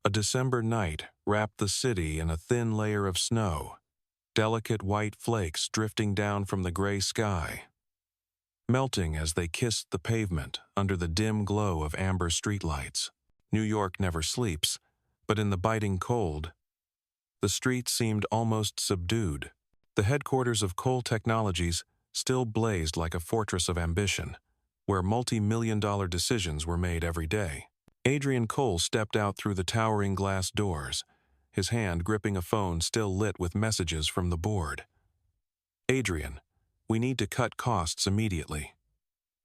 A December night wrapped the city in a thin layer of snow, delicate white flakes drifting down from the gray sky, melting as they kissed the pavement under the dim glow of amber streetlights. New York never sleeps, but in the biting cold, the streets seemed almost subdued. The headquarters of Cole Technologies still blazed like a fortress of ambition, where multi-million-dollar decisions were made every day. Adrian Cole stepped out through the towering glass doors, his hand gripping a phone still lit with messages from the board. "Adrian, we need to cut costs immediately."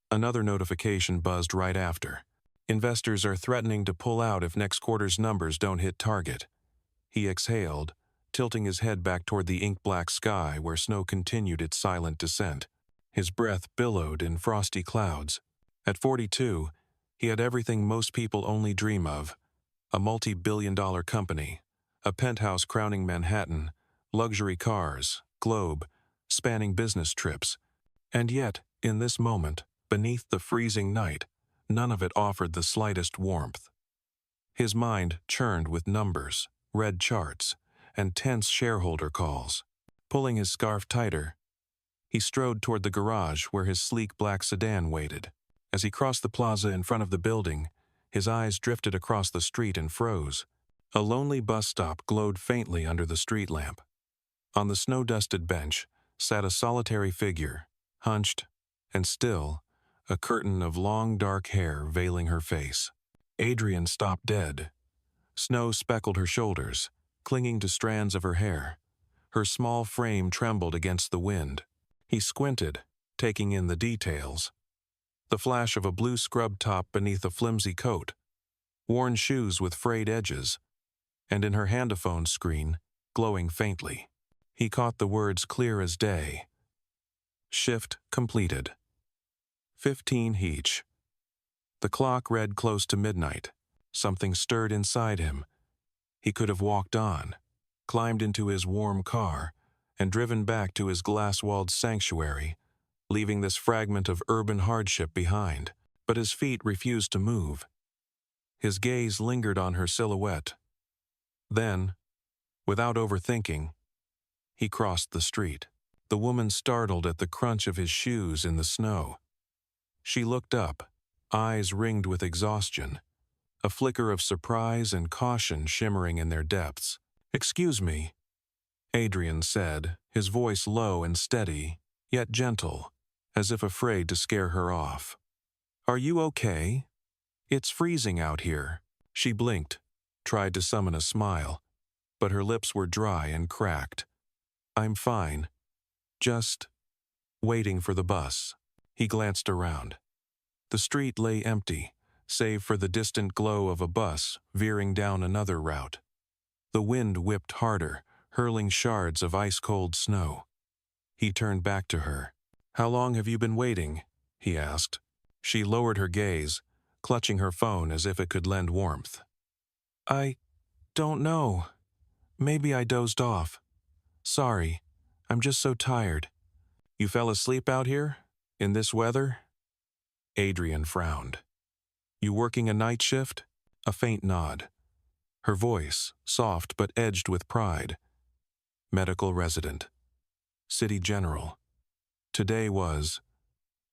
Another notification buzzed right after. "Investors are threatening to pull out if next quarter's numbers don't hit target." He exhaled, tilting his head back toward the ink-black sky where snow continued its silent descent. His breath billowed in frosty clouds. At 42, he had everything most people only dream of: a multi-billion-dollar company, a penthouse crowning Manhattan, luxury cars, globe, spanning business trips. And yet, in this moment, beneath the freezing night, none of it offered the slightest warmth. His mind churned with numbers, red charts, and tense shareholder calls. Pulling his scarf tighter, he strode toward the garage where his sleek black sedan waited. As he crossed the plaza in front of the building, his eyes drifted across the street and froze. A lonely bus stop glowed faintly under the street lamp. On the snow-dusted bench sat a solitary figure, hunched and still, a curtain of long dark hair veiling her face. Adrian stopped dead. Snow speckled her shoulders, clinging to strands of her hair. Her small frame trembled against the wind. He squinted, taking in the details. The flash of a blue scrub top beneath a flimsy coat, worn shoes with frayed edges, and in her handophone screen, glowing faintly. He caught the words clear as day. "Shift completed. 15 each." The clock read close to midnight. Something stirred inside him. He could have walked on, climbed into his warm car, and driven back to his glass-walled sanctuary, leaving this fragment of urban hardship behind. But his feet refused to move. His gaze lingered on her silhouette. Then, without overthinking, he crossed the street. The woman startled at the crunch of his shoes in the snow. She looked up, eyes ringed with exhaustion, a flicker of surprise and caution shimmering in their depths. "Excuse me," Adrian said, his voice low and steady, yet gentle, as if afraid to scare her off. "Are you okay? It's freezing out here." She blinked, tried to summon a smile, but her lips were dry and cracked. "I'm fine. Just waiting for the bus." He glanced around. The street lay empty, save for the distant glow of a bus veering down another route. The wind whipped harder, hurling shards of ice-cold snow. He turned back to her. "How long have you been waiting?" he asked. She lowered her gaze, clutching her phone as if it could lend warmth. "I don't know. Maybe I dozed off. Sorry, I'm just so tired." "You fell asleep out here? In this weather?" Adrian frowned. "You working a night shift?" A faint nod. Her voice, soft but edged with pride. "Medical resident. City general. Today was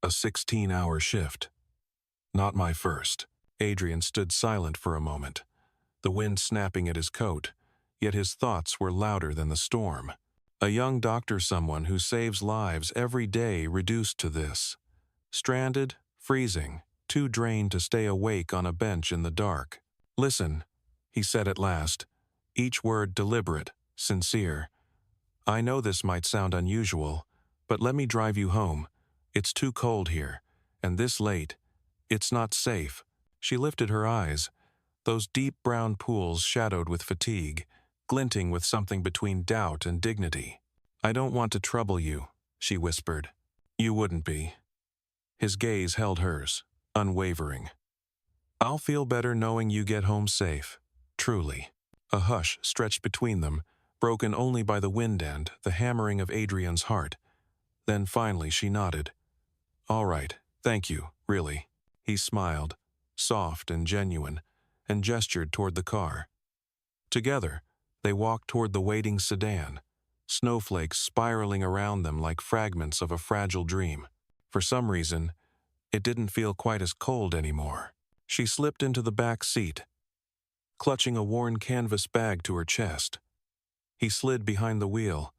a 16-hour shift." "Not my first." Adrian stood silent for a moment, the wind snapping at his coat, yet his thoughts were louder than the storm. A young doctor, someone who saves lives every day, reduced to this. Stranded, freezing, too drained to stay awake on a bench in the dark. "Listen," he said at last, each word deliberate, sincere. "I know this might sound unusual, but let me drive you home. It's too cold here, and this late. It's not safe." She lifted her eyes, those deep brown pools shadowed with fatigue, glinting with something between doubt and dignity. "I don't want to trouble you," she whispered. "You wouldn't be." His gaze held hers, unwavering. "I'll feel better knowing you get home safe. Truly." A hush stretched between them, broken only by the wind and the hammering of Adrian's heart. Then finally she nodded. "All right, thank you, really." He smiled, soft and genuine, and gestured toward the car. Together, they walked toward the waiting sedan, snowflakes spiraling around them like fragments of a fragile dream. For some reason, it didn't feel quite as cold anymore. She slipped into the back seat, clutching a worn canvas bag to her chest. He slid behind the wheel,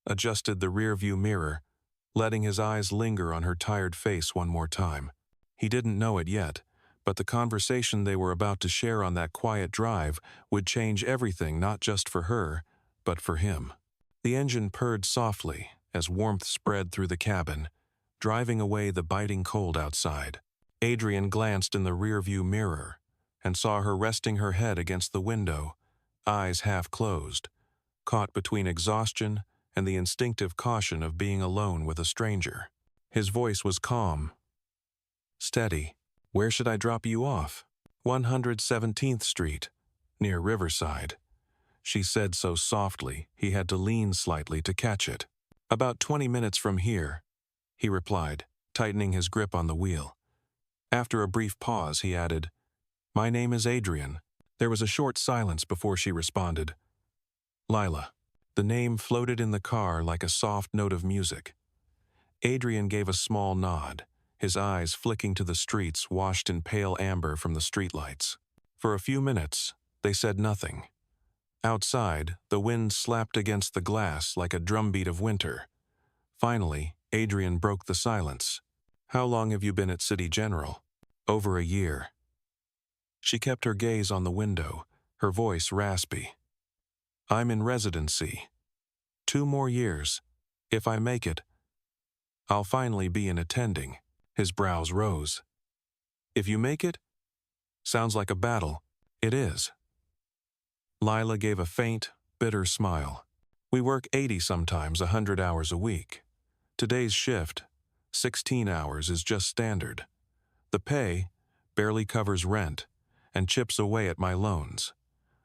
adjusted the rearview mirror, letting his eyes linger on her tired face one more time. He didn't know it yet, but the conversation they were about to share on that quiet drive would change everything, not just for her, but for him. The engine purred softly as warmth spread through the cabin, driving away the biting cold outside. Adrian glanced in the rearview mirror and saw her resting her head against the window, eyes half closed, caught between exhaustion and the instinctive caution of being alone with a stranger. His voice was calm, steady. "Where should I drop you off?" 117th Street, near Riverside. She said so softly he had to lean slightly to catch it. "About 20 minutes from here," he replied, tightening his grip on the wheel. After a brief pause, he added, "My name is Adrian." There was a short silence before she responded, "Lila." The name floated in the car like a soft note of music. Adrian gave a small nod, his eyes flicking to the streets washed in pale amber from the streetlights. For a few minutes, they said nothing. Outside, the wind slapped against the glass like a drumbeat of winter. Finally, Adrian broke the silence. "How long have you been at City General?" "Over a year." She kept her gaze on the window, her voice raspy. "I'm in residency. 2 more years. If I make it, I'll finally be in attending." His brows rose. "If you make it?" "Sounds like a battle." "It is." Lila gave a faint, bitter smile. "We work 80, sometimes 100 hours a week. Today's shift, 16 hours, is just standard. The pay barely covers rent and chips away at my loans.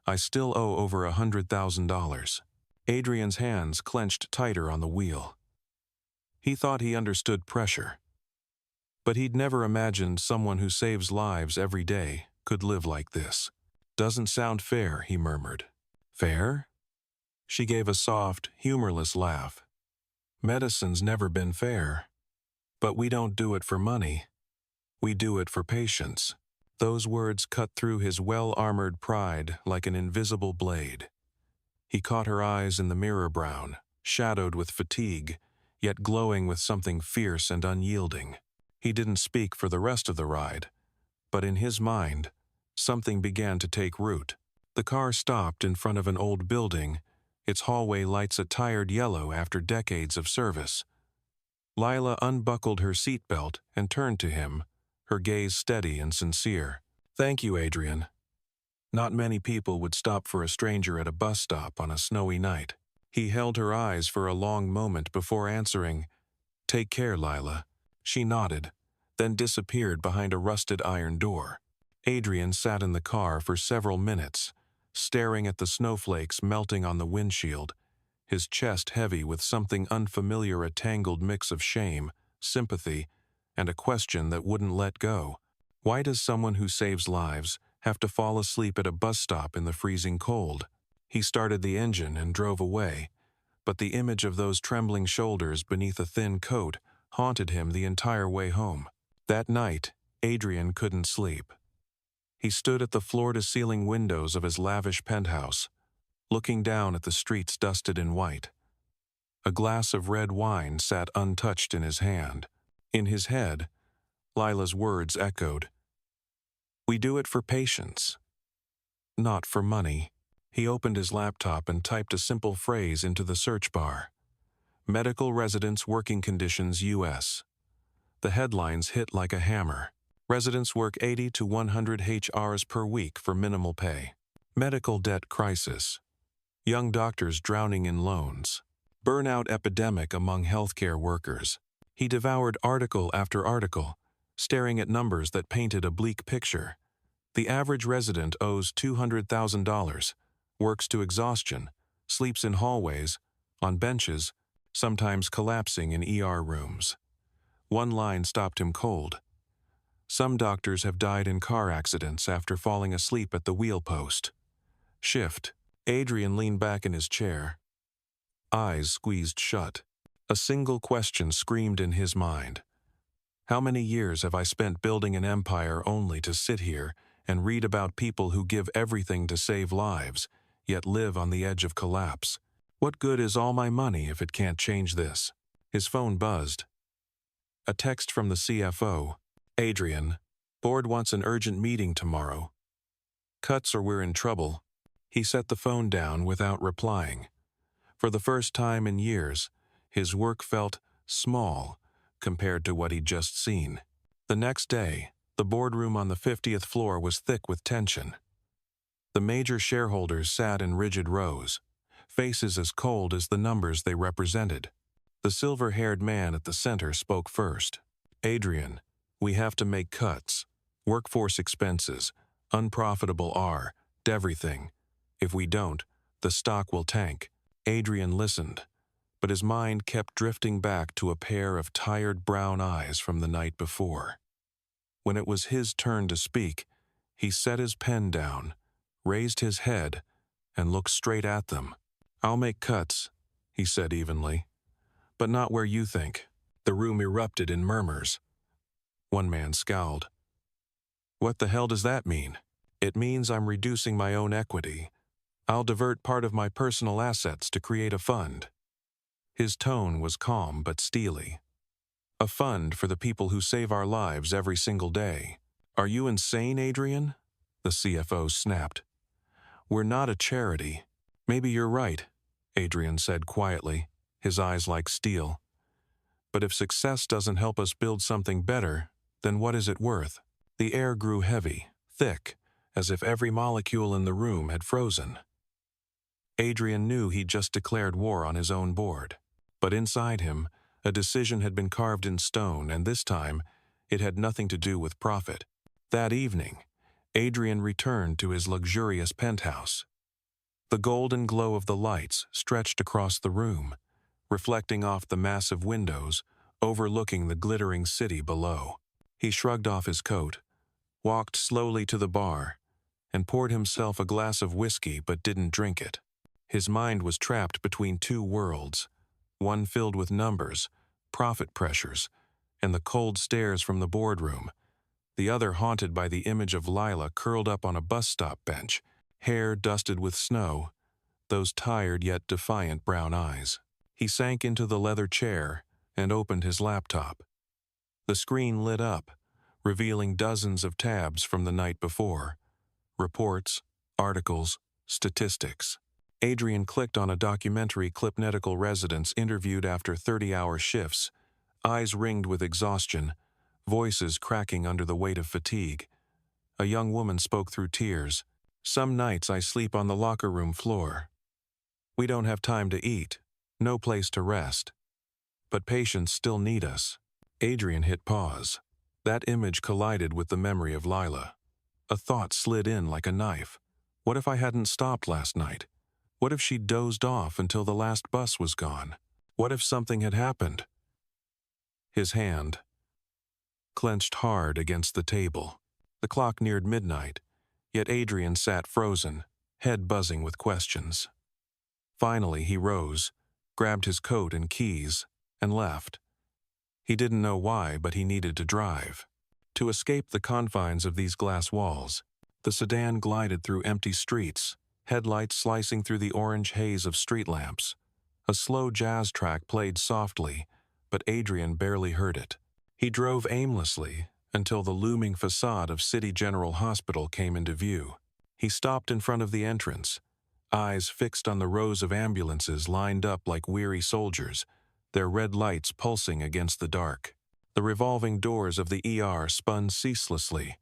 I still owe over $100,000. Adrian's hands clenched tighter on the wheel. He thought he understood pressure. But he'd never imagined someone who saves lives every day could live like this. "Doesn't sound fair," he murmured. "Fair?" She gave a soft, humorless laugh. "Medicine's never been fair. But we don't do it for money. We do it for patients." Those words cut through his well-armored pride like an invisible blade. He caught her eyes in the mirror brown, shadowed with fatigue, yet glowing with something fierce and unyielding. He didn't speak for the rest of the ride, but in his mind, something began to take root. The car stopped in front of an old building, its hallway lights a tired yellow after decades of service. Lila unbuckled her seatbelt and turned to him, her gaze steady and sincere. "Thank you, Adrian." Not many people would stop for a stranger at a bus stop on a snowy night. He held her eyes for a long moment before answering, "Take care, Lila." She nodded, then disappeared behind a rusted iron door. Adrian sat in the car for several minutes, staring at the snowflakes melting on the windshield, his chest heavy with something unfamiliar, a tangled mix of shame, sympathy, and a question that wouldn't let go. Why does someone who saves lives have to fall asleep at a bus stop in the freezing cold? He started the engine and drove away, but the image of those trembling shoulders beneath a thin coat haunted him the entire way home. That night, Adrian couldn't sleep. He stood at the floor-to-ceiling windows of his lavish penthouse, looking down at the streets dusted in white. A glass of red wine sat untouched in his hand. In his head, Lila's words echoed, "We do it for patients, not for money." He opened his laptop and typed a simple phrase into the search bar. "Medical residents working conditions US." The headlines hit like a hammer. Residents work 80 to 100 hours per week for minimal pay. Medical debt crisis. Young doctors drowning in loans. Burnout epidemic among healthcare workers. He devoured article after article, staring at numbers that painted a bleak picture. The average resident owes $200,000, works to exhaustion, sleeps in hallways, on benches, sometimes collapsing in ER rooms. One line stopped him cold. Some doctors have died in car accidents after falling asleep at the wheel post. Shift, Adrian leaned back in his chair, eyes squeezed shut. A single question screamed in his mind. How many years have I spent building an empire only to sit here and read about people who give everything to save lives, yet live on the edge of collapse? What good is all my money if it can't change this? His phone buzzed. A text from the CFO. Adrian, board wants an urgent meeting tomorrow. Cuts or we're in trouble. He set the phone down without replying. For the first time in years, his work felt small compared to what he'd just seen. The next day, the boardroom on the 50th floor was thick with tension. The major shareholders sat in rigid rows, faces as cold as the numbers they represented. The silver-haired man at the center spoke first. Adrian, we have to make cuts. Workforce expenses, unprofitable are, everything. If we don't, the stock will tank. Adrian listened, but his mind kept drifting back to a pair of tired brown eyes from the night before. When it was his turn to speak, he set his pen down, raised his head, and looked straight at them. I'll make cuts, he said evenly, but not where you think. The room erupted in murmurs. One man scowled. What the hell does that mean? It means I'm reducing my own equity. I'll divert part of my personal assets to create a fund. His tone was calm but steely. A fund for the people who save our lives every single day. Are you insane, Adrian? The CFO snapped. We're not a charity. Maybe you're right, Adrian said quietly, his eyes like steel. But if success doesn't help us build something better, then what is it worth? The air grew heavy, thick, as if every molecule in the room had frozen. Adrian knew he'd just declared war on his own board. But inside him, a decision had been carved in stone, and this time, it had nothing to do with profit. That evening, Adrian returned to his luxurious penthouse. The golden glow of the lights stretched across the room, reflecting off the massive windows, overlooking the glittering city below. He shrugged off his coat, walked slowly to the bar, and poured himself a glass of whiskey but didn't drink it. His mind was trapped between two worlds, one filled with numbers, profit pressures, and the cold stares from the boardroom, the other haunted by the image of Lila curled up on a bus stop bench, hair dusted with snow, those tired yet defiant brown eyes. He sank into the leather chair and opened his laptop. The screen lit up, revealing dozens of tabs from the night before. Reports, articles, statistics. Adrian clicked on a documentary clip medical residents interviewed after 30-hour shifts, eyes ringed with exhaustion, voices cracking under the weight of fatigue. A young woman spoke through tears. Some nights I sleep on the locker room floor. We don't have time to eat, no place to rest. But patients still need us. Adrian hit pause. That image collided with the memory of Lila. A thought slid in like a knife. What if I hadn't stopped last night? What if she dozed off until the last bus was gone? What if something had happened? His hand clenched hard against the table. The clock neared midnight, yet Adrian sat frozen, head buzzing with questions. Finally, he rose, grabbed his coat and keys, and left. He didn't know why, but he needed to drive. To escape the confines of these glass walls, the sedan glided through empty streets, headlights slicing through the orange haze of street lamps. A slow jazz track played softly, but Adrian barely heard it. He drove aimlessly until the looming facade of City General Hospital came into view. He stopped in front of the entrance, eyes fixed on the rows of ambulances lined up like weary soldiers, their red lights pulsing against the dark. The revolving doors of the ER spun ceaselessly,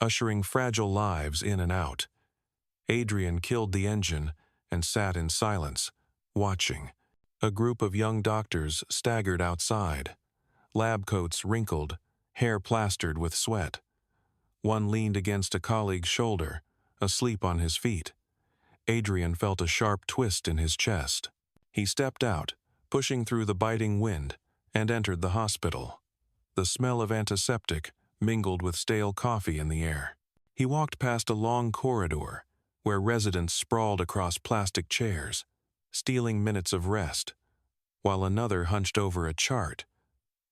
ushering fragile lives in and out. Adrian killed the engine and sat in silence, watching. A group of young doctors staggered outside, lab coats wrinkled, hair plastered with sweat. One leaned against a colleague's shoulder, asleep on his feet. Adrian felt a sharp twist in his chest. He stepped out, pushing through the biting wind, and entered the hospital. The smell of antiseptic mingled with stale coffee in the air. He walked past a long corridor, where residents sprawled across plastic chairs, stealing minutes of rest, while another hunched over a chart,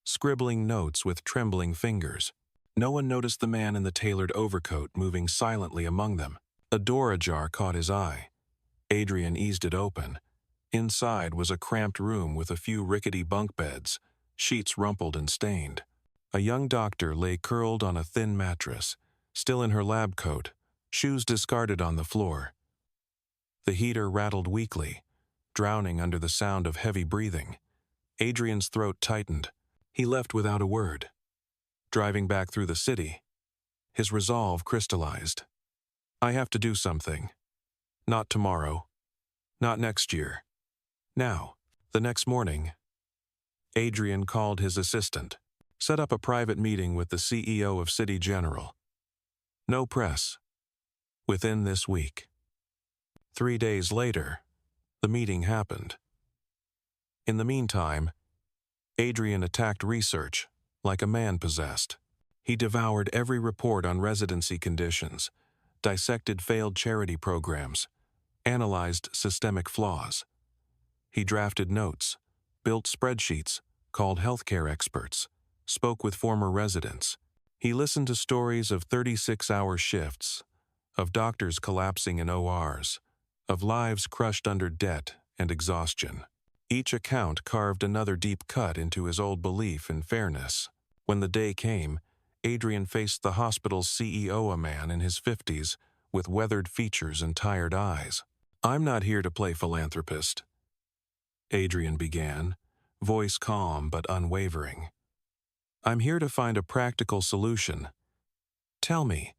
scribbling notes with trembling fingers. No one noticed the man in the tailored overcoat moving silently among them. A door ajar caught his eye. Adrian eased it open. Inside was a cramped room with a few rickety bunk beds, sheets rumpled and stained. A young doctor lay curled on a thin mattress, still in her lab coat, shoes discarded on the floor. The heater rattled weakly, drowning under the sound of heavy breathing. Adrian's throat tightened. He left without a word. Driving back through the city, his resolve crystallized. I have to do something. Not tomorrow. Not next year. Now. The next morning, Adrian called his assistant, set up a private meeting with the CEO of City General. No press. Within this week. 3 days later, the meeting happened. In the meantime, Adrian attacked research like a man possessed. He devoured every report on residency conditions, dissected failed charity programs, analyzed systemic flaws. He drafted notes, built spreadsheets, called healthcare experts, spoke with former residents. He listened to stories of 36-hour shifts, of doctors collapsing in ORs, of lives crushed under debt and exhaustion. Each account carved another deep cut into his old belief in fairness. When the day came, Adrian faced the hospital's CEO, a man in his 50s, with weathered features and tired eyes. I'm not here to play philanthropist, Adrian began, voice calm but unwavering. I'm here to find a practical solution. Tell me,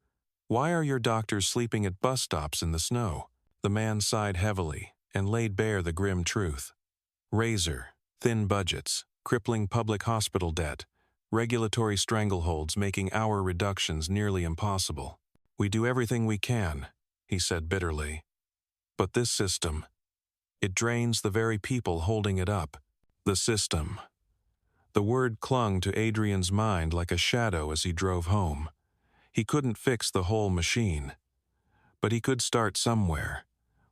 why are your doctors sleeping at bus stops in the snow? The man sighed heavily and laid bare the grim truth. Razor, thin budgets, crippling public hospital debt, regulatory strangleholds making our reductions nearly impossible. We do everything we can, he said bitterly. But this system, it drains the very people holding it up. The system. The word clung to Adrian's mind like a shadow as he drove home. He couldn't fix the whole machine, but he could start somewhere,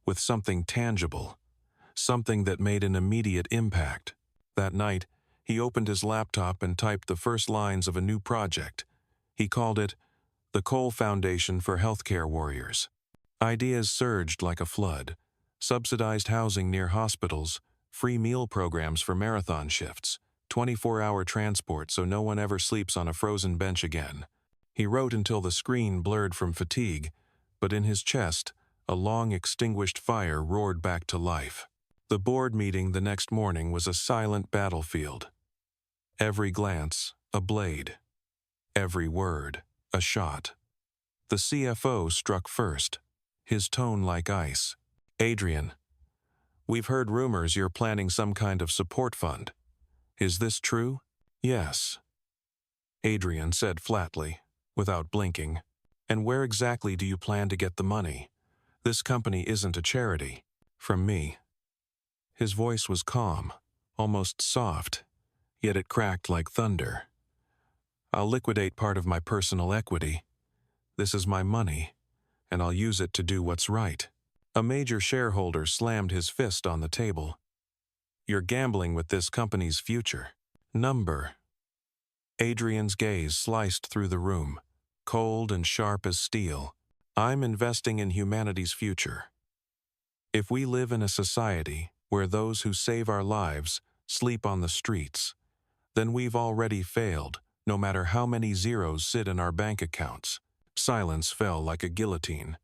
with something tangible, something that made an immediate impact. That night, he opened his laptop and typed the first lines of a new project. He called it the Cole Foundation for Healthcare Warriors. Ideas surged like a flood. Subsidized housing near hospitals, free meal programs for marathon shifts, 24-hour transport so no one ever sleeps on a frozen bench again. He wrote until the screen blurred from fatigue, but in his chest, a long extinguished fire roared back to life. The board meeting the next morning was a silent battlefield. Every glance, a blade. Every word, a shot. The CFO struck first, his tone like ice. Adrian, we've heard rumors you're planning some kind of support fund. Is this true? Yes, Adrian said flatly, without blinking. And where exactly do you plan to get the money? This company isn't a charity. From me. His voice was calm, almost soft, yet it cracked like thunder. I'll liquidate part of my personal equity. This is my money, and I'll use it to do what's right. A major shareholder slammed his fist on the table. You're gambling with this company's future. Number. Adrian's gaze sliced through the room, cold and sharp as steel. I'm investing in humanity's future. If we live in a society where those who save our lives sleep on the streets, then we've already failed, no matter how many zeros sit in our bank accounts. Silence fell like a guillotine.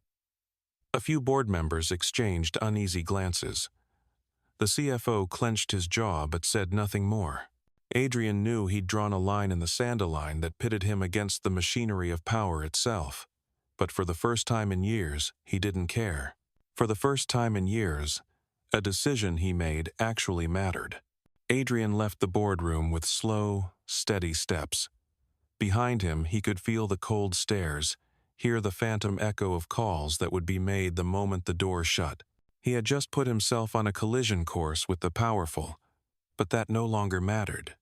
A few board members exchanged uneasy glances. The CFO clenched his jaw but said nothing more. Adrian knew he'd drawn a line in the sand, a line that pitted him against the machinery of power itself. But for the first time in years, he didn't care. For the first time in years, a decision he made actually mattered. Adrian left the boardroom with slow, steady steps. Behind him, he could feel the cold stares, hear the phantom echo of calls that would be made the moment the door shut. He had just put himself on a collision course with the powerful, but that no longer mattered.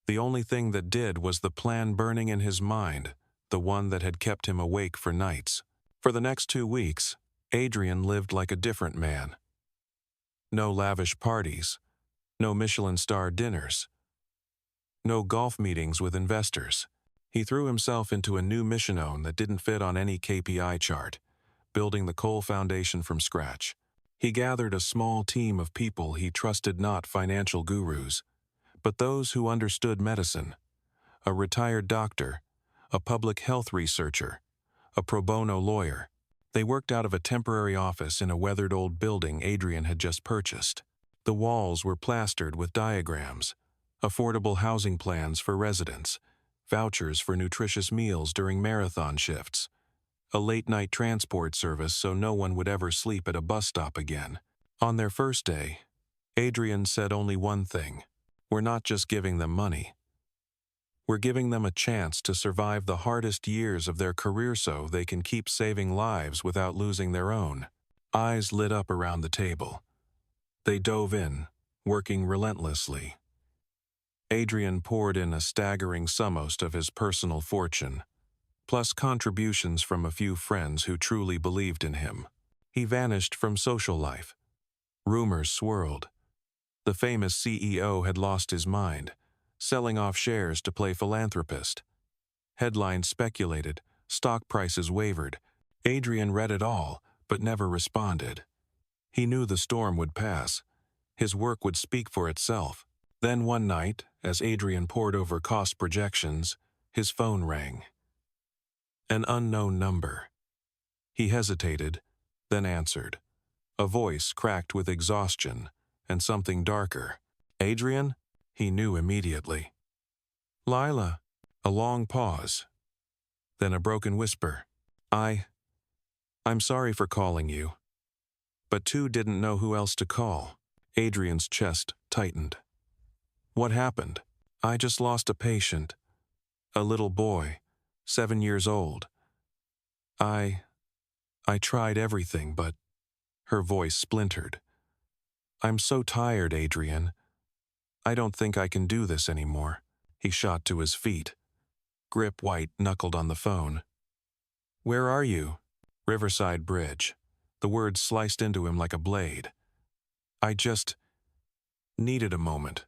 The only thing that did was the plan burning in his mind, the one that had kept him awake for nights. For the next 2 weeks, Adrian lived like a different man. No lavish parties, no Michelin-star dinners, no golf meetings with investors. He threw himself into a new mission that didn't fit on any KPI chart, building the Cole Foundation from scratch. He gathered a small team of people he trusted, not financial gurus, but those who understood medicine. A retired doctor, a public health researcher, a pro bono lawyer. They worked out of a temporary office in a weathered old building Adrian had just purchased. The walls were plastered with diagrams, affordable housing plans for residents, vouchers for nutritious meals during marathon shifts, a late-night transport service so no one would ever sleep at a bus stop again. On their first day, Adrian said only one thing: "We're not just giving them money. We're giving them a chance to survive the hardest years of their career so they can keep saving lives without losing their own." Eyes lit up around the table. They dove in, working relentlessly. Adrian poured in a staggering sum of his personal fortune, plus contributions from a few friends who truly believed in him. He vanished from social life. Rumors swirled. The famous CEO had lost his mind, selling off shares to play philanthropist. Headlines speculated, stock prices wavered. Adrian read it all, but never responded. He knew the storm would pass. His work would speak for itself. Then one night, as Adrian pored over cost projections, his phone rang. An unknown number. He hesitated, then answered. A voice cracked with exhaustion and something darker. "Adrian?" He knew immediately. "Lila." A long pause. Then a broken whisper. I'm sorry for calling you." But two didn't know who else to call. Adrian's chest tightened. "What happened?" "I just lost a patient. A little boy, 7 years old. I tried everything, but..." Her voice splintered. "I'm so tired, Adrian. I don't think I can do this anymore." He shot to his feet. Grip White knuckled on the phone. "Where are you?" "Riverside Bridge." The words sliced into him like a blade. "I just needed a moment.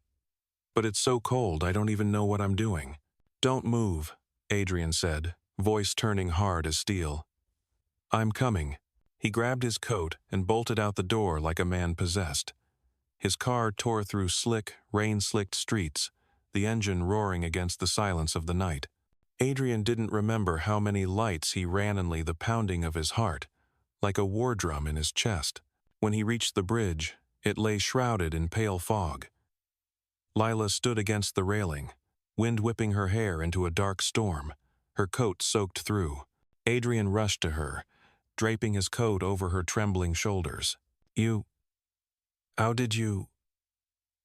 But it's so cold, I don't even know what I'm doing." "Don't move," Adrian said, voice turning hard as steel. "I'm coming." He grabbed his coat and bolted out the door like a man possessed. His car tore through slick, rain-slicked streets, the engine roaring against the silence of the night. Adrian didn't remember how many lights he ran, only the pounding of his heart, like a war drum in his chest. When he reached the bridge, it lay shrouded in pale fog. Lila stood against the railing, wind whipping her hair into a dark storm, her coat soaked through. Adrian rushed to her, draping his coat over her trembling shoulders. How did you..."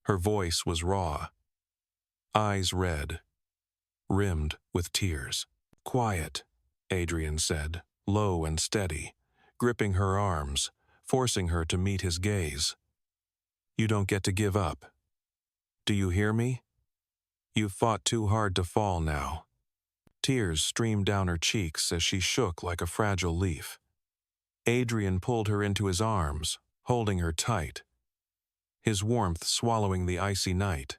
Her voice was raw, eyes red, rimmed with tears. "Quiet," Adrian said, low and steady, gripping her arms, forcing her to meet his gaze. "You don't get to give up. Do you hear me? You've fought too hard to fall now." Tears streamed down her cheeks as she shook like a fragile leaf. Adrian pulled her into his arms, holding her tight, his warmth swallowing the icy night.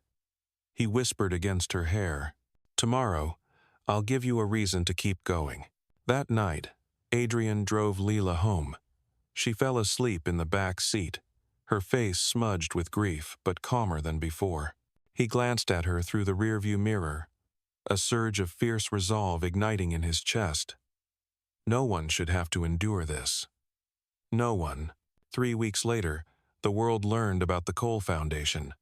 He whispered against her hair, "Tomorrow, I'll give you a reason to keep going." That night, Adrian drove Leela home. She fell asleep in the back seat, her face smudged with grief but calmer than before. He glanced at her through the rearview mirror, a surge of fierce resolve igniting in his chest. No one should have to endure this. No one. 3 weeks later, the world learned about the Cole Foundation.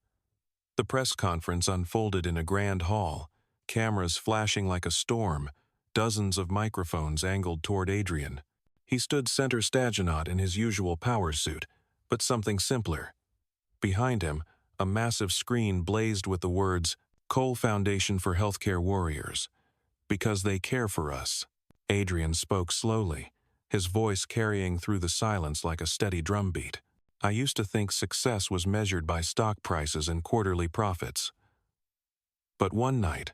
The press conference unfolded in a grand hall, cameras flashing like a storm, dozens of microphones angled toward Adrian. He stood center stagenot in his usual power suit, but something simpler. Behind him, a massive screen blazed with the words, "Cole Foundation for Healthcare Warriors. Because they care for us." Adrian spoke slowly, his voice carrying through the silence like a steady drumbeat. "I used to think success was measured by stock prices and quarterly profits. But one night,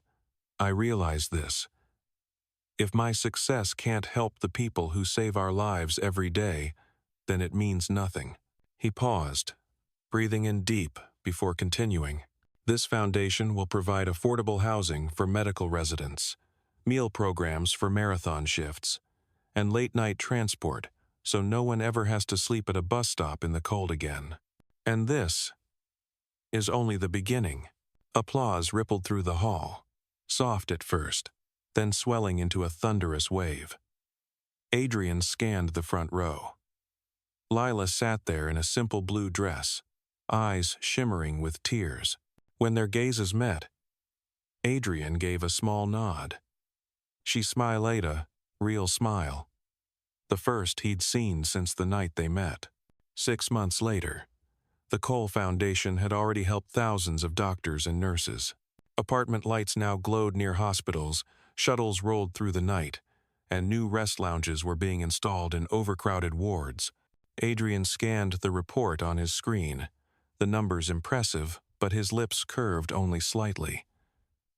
I realized this. If my success can't help the people who save our lives every day, then it means nothing. He paused, breathing in deep before continuing. This foundation will provide affordable housing for medical residents, meal programs for marathon shifts, and late-night transport so no one ever has to sleep at a bus stop in the cold again. And this is only the beginning. Applause rippled through the hall, soft at first, then swelling into a thunderous wave. Adrian scanned the front row. Lila sat there in a simple blue dress, eyes shimmering with tears. When their gazes met, Adrian gave a small nod. She smiled a real smile, the first he'd seen since the night they met. 6 months later, the Cole Foundation had already helped thousands of doctors and nurses. Apartment lights now glowed near hospitals, shuttles rolled through the night, and new rest lounges were being installed in overcrowded wards. Adrian scanned the report on his screen, the numbers impressive, but his lips curved only slightly.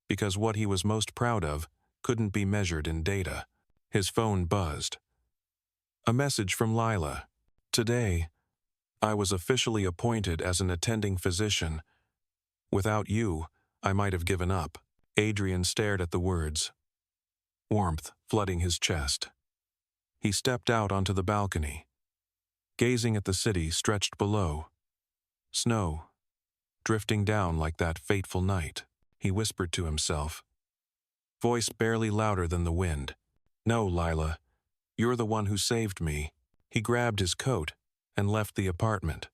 Because what he was most proud of couldn't be measured in data. His phone buzzed. A message from Lila. "Today, I was officially appointed as an attending physician. Without you, I might have given up." Adrian stared at the words, warmth flooding his chest. He stepped out onto the balcony, gazing at the city stretched below. Snow, drifting down like that fateful night. He whispered to himself, voice barely louder than the wind. "No, Lila, you're the one who saved me." He grabbed his coat and left the apartment.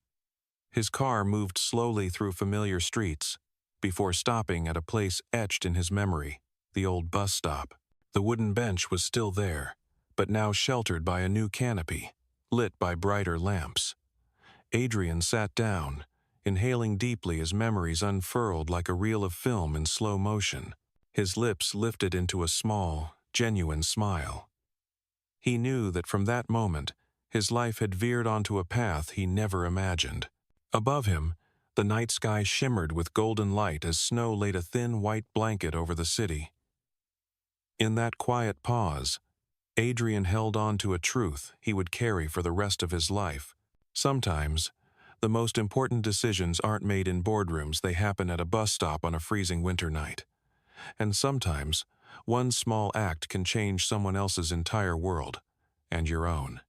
His car moved slowly through familiar streets before stopping at a place etched in his memory, the old bus stop. The wooden bench was still there, but now sheltered by a new canopy, lit by brighter lamps. Adrian sat down, inhaling deeply as memories unfurled like a reel of film in slow motion. His lips lifted into a small, genuine smile. He knew that from that moment, his life had veered onto a path he never imagined. Above him, the night sky shimmered with golden light as snow laid a thin white blanket over the city. In that quiet pause, Adrian held on to a truth he would carry for the rest of his life. Sometimes, the most important decisions aren't made in boardrooms, they happen at a bus stop on a freezing winter night. And sometimes, one small act can change someone else's entire world, and your own.